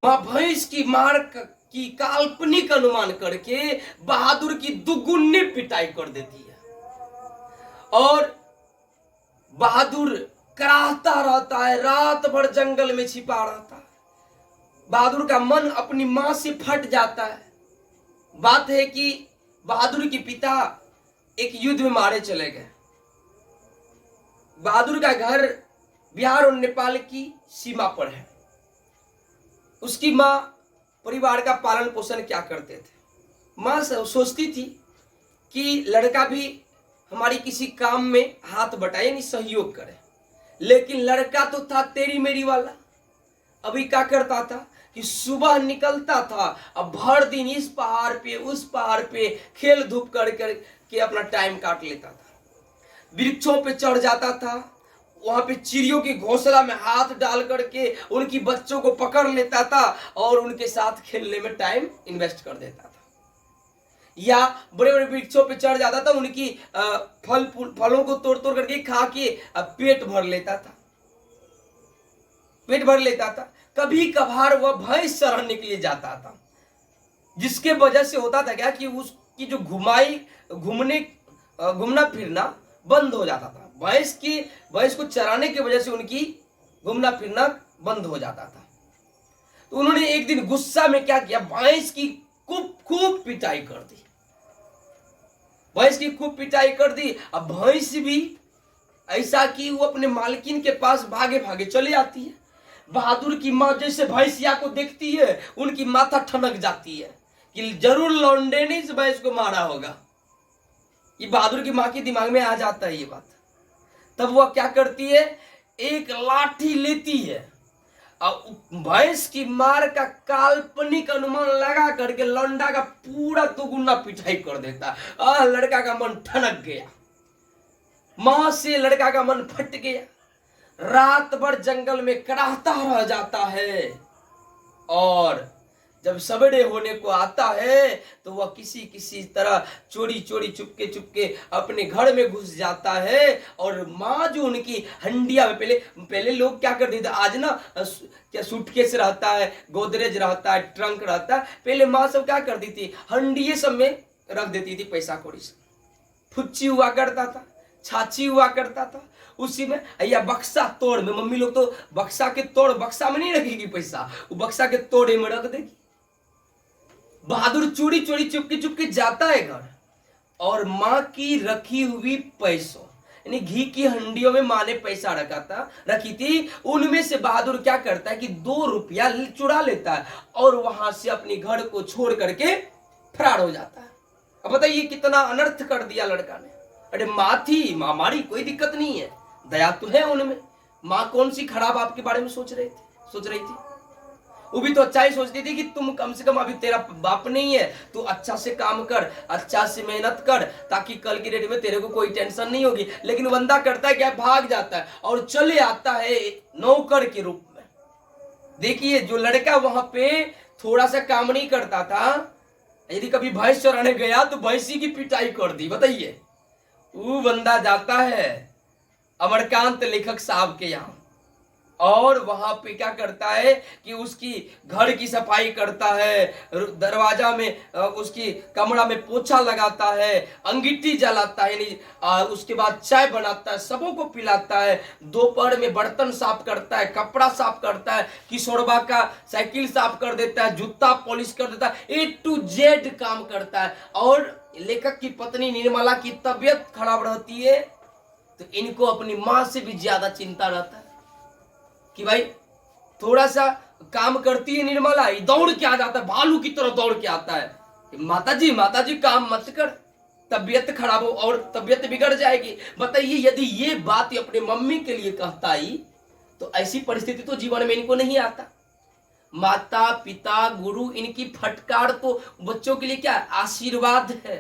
मां भैंस की मार की काल्पनिक अनुमान करके बहादुर की दुगुनी पिटाई कर देती है और बहादुर कराहता रहता है, रात भर जंगल में छिपा रहता है। बहादुर का मन अपनी मां से फट जाता है। बात है कि बहादुर के पिता एक युद्ध में मारे चले गए। बहादुर का घर बिहार और नेपाल की सीमा पर है। उसकी मां परिवार का पालन पोषण क्या करते थे। मां सोचती थी कि लड़का भी हमारी किसी काम में हाथ बटाए, यानी सहयोग करे, लेकिन लड़का तो था तेरी मेरी वाला। अभी क्या करता था कि सुबह निकलता था, अब भर दिन इस पहाड़ पे उस पहाड़ पे खेल धूप कर के अपना टाइम काट लेता था। वृक्षों पे चढ़ जाता था, वहां पे चिड़ियों की घोंसला में हाथ डाल करके उनकी बच्चों को पकड़ लेता था और उनके साथ खेलने में टाइम इन्वेस्ट कर देता था। या बड़े बड़े वृक्षों पे चढ़ जाता था, उनकी फलों को तोड़ तोड़ करके खा के पेट भर लेता था, पेट भर लेता था। कभी कभार वह भैंस चराने के लिए जाता था, जिसके वजह से होता था क्या कि उसकी जो घूमना फिरना बंद हो जाता था। भैंस को चराने की वजह से उनकी घूमना फिरना बंद हो जाता था। तो उन्होंने एक दिन गुस्सा में क्या किया, भैंस की खूब पिटाई कर दी। भैंस की खूब पिटाई कर दी। अब भैंस भी ऐसा कि वो अपने मालकिन के पास भागे भागे चले आती है। बहादुर की मां जैसे भैंसिया को देखती है, उनकी माथा ठनक जाती है कि जरूर लौंडे ने इस भैंस को मारा होगा। ये बहादुर की मां के दिमाग में आ जाता है ये बात। तब वह क्या करती है, एक लाठी लेती है और भैंस की मार का काल्पनिक अनुमान लगा करके लौंडा का पूरा दुगुना पिटाई कर देता। लड़का का मन ठनक गया, मां से लड़का का मन फट गया। रात भर जंगल में कराहता रह जाता है और जब सवेरे होने को आता है तो वह किसी तरह चोरी चुपके अपने घर में घुस जाता है। और माँ जो उनकी हंडिया में पहले लोग क्या करते थे, आज ना क्या सूटकेस रहता है, गोदरेज रहता है, ट्रंक रहता है, पहले माँ सब क्या करती थी, हंडिये सब में रख देती थी पैसा कौड़ी से। फुच्ची हुआ करता था, छाछी हुआ करता था, उसी में या बक्सा तोड़ में, मम्मी लोग तो बक्सा के तोड़, बक्सा में नहीं रखेगी पैसा, वो बक्सा के तोड़े में रख देगी। बहादुर चोरी चुपके जाता है घर और मां की रखी हुई पैसों, यानी घी की हंडियों में मां ने पैसा रखी थी, उनमें से बहादुर क्या करता है कि 2 रुपया चुरा लेता है और वहां से अपने घर को छोड़ करके फरार हो जाता है। अब बताइए कितना अनर्थ कर दिया लड़का ने। अरे मां थी, मां हमारी कोई दिक्कत नहीं है, दया तो है उनमें। मां कौन सी खराब आपके बारे में सोच रही थी। वो भी तो अच्छा ही सोचती थी कि तुम कम से कम, अभी तेरा बाप नहीं है, तू अच्छा से काम कर, अच्छा से मेहनत कर, ताकि कल की डेट में तेरे को कोई टेंशन नहीं होगी। लेकिन बंदा करता है क्या, भाग जाता है और चले आता है नौकर के रूप में। देखिए जो लड़का वहां पे थोड़ा सा काम नहीं करता था, यदि कभी भैंस चराने गया तो भैंसी की पिटाई कर दी। बताइए, वो बंदा जाता है अमरकांत लेखक साहब के यहाँ और वहां पे क्या करता है कि उसकी घर की सफाई करता है, दरवाजा में उसकी कमरा में पोछा लगाता है, अंगीठी जलाता है, यानी उसके बाद चाय बनाता है, सबों को पिलाता है, दोपहर में बर्तन साफ करता है, कपड़ा साफ करता है, किशोरबा का साइकिल साफ कर देता है, जूता पॉलिश कर देता है, A to Z काम करता है। और लेखक की पत्नी निर्मला की तबीयत खराब रहती है तो इनको अपनी मां से भी ज्यादा चिंता रहता है कि भाई थोड़ा सा काम करती है निर्मला, दौड़ के आ जाता है, भालू की तरह दौड़ के आता है, माताजी काम मत कर, तबीयत खराब हो और तबीयत बिगड़ जाएगी। बताइए यदि ये बात अपने मम्मी के लिए कहता ही तो ऐसी परिस्थिति तो जीवन में इनको नहीं आता। माता पिता गुरु इनकी फटकार तो बच्चों के लिए क्या आशीर्वाद है।